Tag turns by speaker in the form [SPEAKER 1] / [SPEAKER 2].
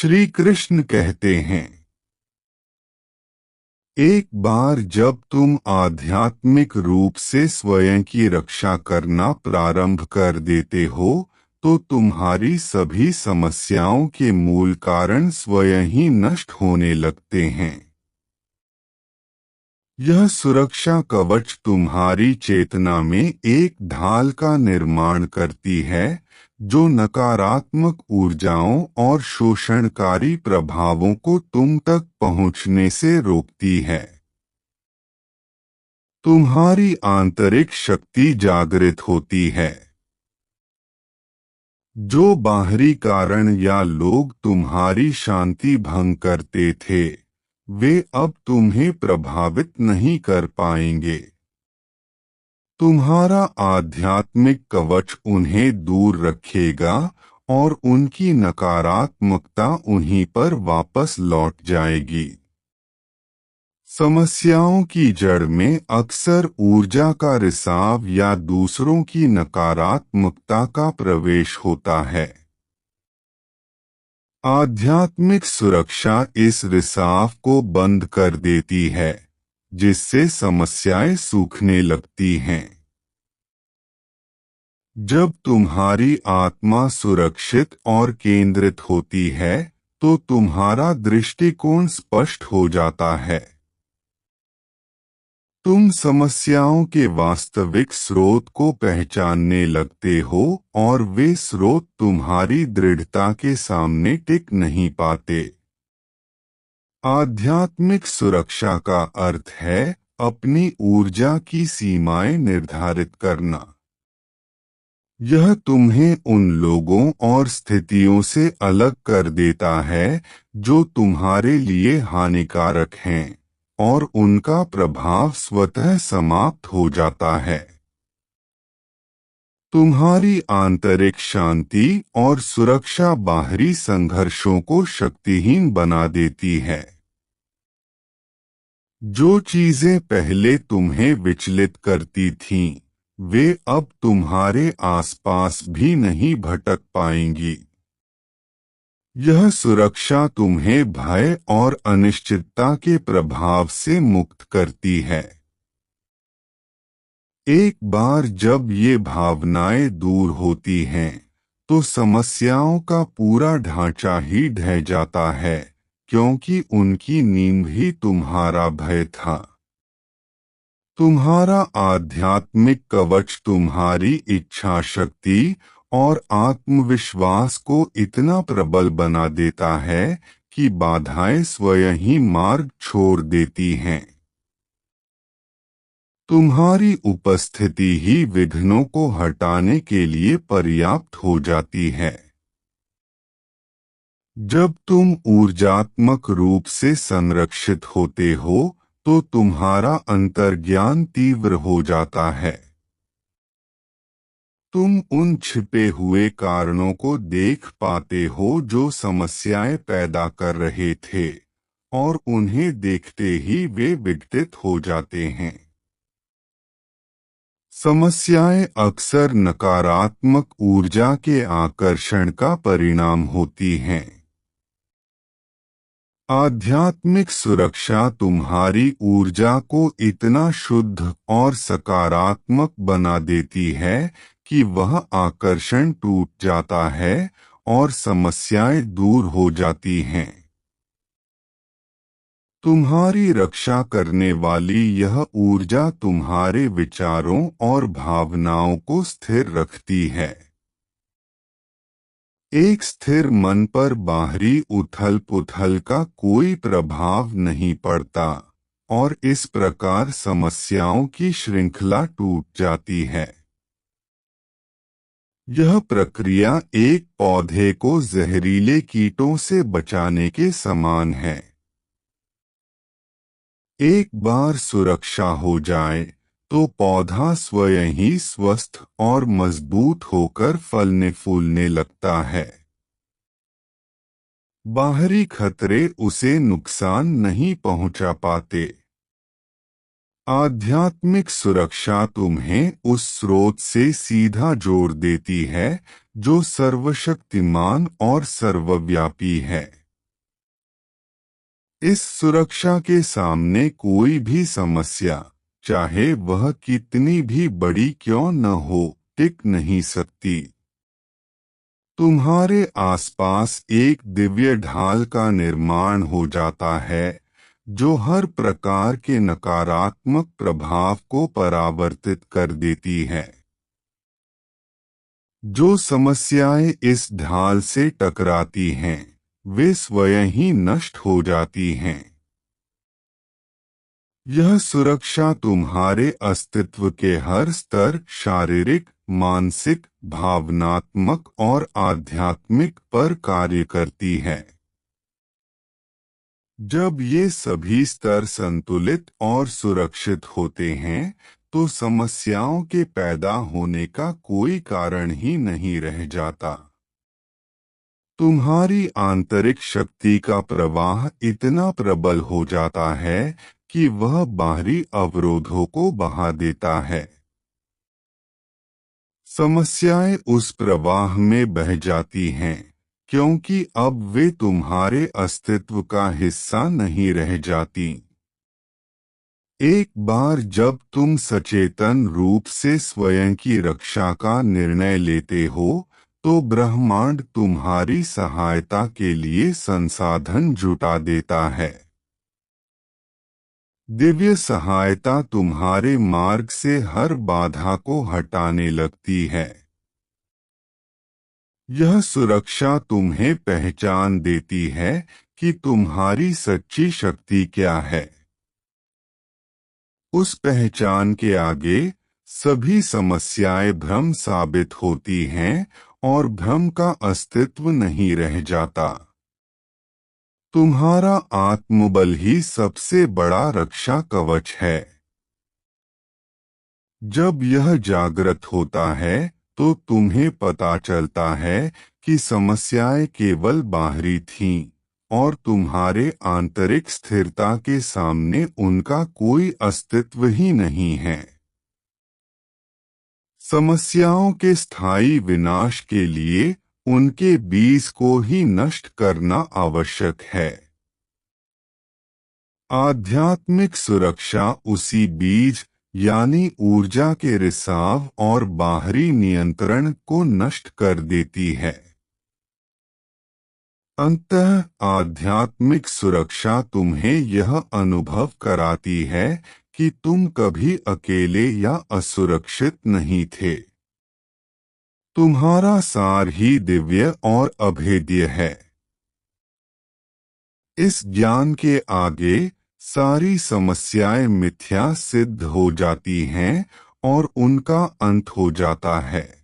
[SPEAKER 1] श्री कृष्ण कहते हैं, एक बार जब तुम आध्यात्मिक रूप से स्वयं की रक्षा करना प्रारंभ कर देते हो, तो तुम्हारी सभी समस्याओं के मूल कारण स्वयं ही नष्ट होने लगते हैं। यह सुरक्षा कवच तुम्हारी चेतना में एक ढाल का निर्माण करती है, जो नकारात्मक ऊर्जाओं और शोषणकारी प्रभावों को तुम तक पहुंचने से रोकती है। तुम्हारी आंतरिक शक्ति जागृत होती है। जो बाहरी कारण या लोग तुम्हारी शांति भंग करते थे, वे अब तुम्हें प्रभावित नहीं कर पाएंगे। तुम्हारा आध्यात्मिक कवच उन्हें दूर रखेगा और उनकी नकारात्मकता उन्हीं पर वापस लौट जाएगी। समस्याओं की जड़ में अक्सर ऊर्जा का रिसाव या दूसरों की नकारात्मकता का प्रवेश होता है। आध्यात्मिक सुरक्षा इस रिसाव को बंद कर देती है, जिससे समस्याएं सूखने लगती हैं। जब तुम्हारी आत्मा सुरक्षित और केंद्रित होती है, तो तुम्हारा दृष्टिकोण स्पष्ट हो जाता है। तुम समस्याओं के वास्तविक स्रोत को पहचानने लगते हो और वे स्रोत तुम्हारी दृढ़ता के सामने टिक नहीं पाते। आध्यात्मिक सुरक्षा का अर्थ है अपनी ऊर्जा की सीमाएं निर्धारित करना। यह तुम्हें उन लोगों और स्थितियों से अलग कर देता है जो तुम्हारे लिए हानिकारक हैं, और उनका प्रभाव स्वतः समाप्त हो जाता है। तुम्हारी आंतरिक शांति और सुरक्षा बाहरी संघर्षों को शक्तिहीन बना देती है। जो चीजें पहले तुम्हें विचलित करती थीं, वे अब तुम्हारे आसपास भी नहीं भटक पाएंगी। यह सुरक्षा तुम्हें भय और अनिश्चितता के प्रभाव से मुक्त करती है। एक बार जब ये भावनाएं दूर होती हैं, तो समस्याओं का पूरा ढांचा ही ढह जाता है, क्योंकि उनकी नींव ही तुम्हारा भय था। तुम्हारा आध्यात्मिक कवच तुम्हारी इच्छा शक्ति और आत्मविश्वास को इतना प्रबल बना देता है कि बाधाएं स्वयं ही मार्ग छोड़ देती हैं। तुम्हारी उपस्थिति ही विघ्नों को हटाने के लिए पर्याप्त हो जाती है। जब तुम ऊर्जात्मक रूप से संरक्षित होते हो, तो तुम्हारा अंतर्ज्ञान तीव्र हो जाता है। तुम उन छिपे हुए कारणों को देख पाते हो जो समस्याएं पैदा कर रहे थे, और उन्हें देखते ही वे विघटित हो जाते हैं। समस्याएं अक्सर नकारात्मक ऊर्जा के आकर्षण का परिणाम होती हैं। आध्यात्मिक सुरक्षा तुम्हारी ऊर्जा को इतना शुद्ध और सकारात्मक बना देती है कि वह आकर्षण टूट जाता है और समस्याएं दूर हो जाती हैं। तुम्हारी रक्षा करने वाली यह ऊर्जा तुम्हारे विचारों और भावनाओं को स्थिर रखती है। एक स्थिर मन पर बाहरी उथल-पुथल का कोई प्रभाव नहीं पड़ता, और इस प्रकार समस्याओं की श्रृंखला टूट जाती है। यह प्रक्रिया एक पौधे को जहरीले कीटों से बचाने के समान है। एक बार सुरक्षा हो जाए, तो पौधा स्वयं ही स्वस्थ और मजबूत होकर फलने फूलने लगता है। बाहरी खतरे उसे नुकसान नहीं पहुंचा पाते। आध्यात्मिक सुरक्षा तुम्हें उस स्रोत से सीधा जोड़ देती है जो सर्वशक्तिमान और सर्वव्यापी है। इस सुरक्षा के सामने कोई भी समस्या, चाहे वह कितनी भी बड़ी क्यों न हो, टिक नहीं सकती। तुम्हारे आसपास एक दिव्य ढाल का निर्माण हो जाता है जो हर प्रकार के नकारात्मक प्रभाव को परावर्तित कर देती है। जो समस्याएं इस ढाल से टकराती हैं, वे स्वयं ही नष्ट हो जाती हैं। यह सुरक्षा तुम्हारे अस्तित्व के हर स्तर, शारीरिक, मानसिक, भावनात्मक और आध्यात्मिक पर कार्य करती है। जब ये सभी स्तर संतुलित और सुरक्षित होते हैं, तो समस्याओं के पैदा होने का कोई कारण ही नहीं रह जाता। तुम्हारी आंतरिक शक्ति का प्रवाह इतना प्रबल हो जाता है कि वह बाहरी अवरोधों को बहा देता है। समस्याएं उस प्रवाह में बह जाती हैं, क्योंकि अब वे तुम्हारे अस्तित्व का हिस्सा नहीं रह जाती। एक बार जब तुम सचेतन रूप से स्वयं की रक्षा का निर्णय लेते हो, तो ब्रह्मांड तुम्हारी सहायता के लिए संसाधन जुटा देता है। दिव्य सहायता तुम्हारे मार्ग से हर बाधा को हटाने लगती है। यह सुरक्षा तुम्हें पहचान देती है कि तुम्हारी सच्ची शक्ति क्या है। उस पहचान के आगे सभी समस्याएं भ्रम साबित होती हैं और भ्रम का अस्तित्व नहीं रह जाता। तुम्हारा आत्मबल ही सबसे बड़ा रक्षा कवच है। जब यह जागृत होता है, तो तुम्हें पता चलता है कि समस्याएं केवल बाहरी थीं और तुम्हारे आंतरिक स्थिरता के सामने उनका कोई अस्तित्व ही नहीं है। समस्याओं के स्थायी विनाश के लिए उनके बीज को ही नष्ट करना आवश्यक है। आध्यात्मिक सुरक्षा उसी बीज यानी ऊर्जा के रिसाव और बाहरी नियंत्रण को नष्ट कर देती है। अंततः आध्यात्मिक सुरक्षा तुम्हें यह अनुभव कराती है कि तुम कभी अकेले या असुरक्षित नहीं थे। तुम्हारा सार ही दिव्य और अभेद्य है। इस ज्ञान के आगे सारी समस्याएं मिथ्या सिद्ध हो जाती हैं और उनका अंत हो जाता है।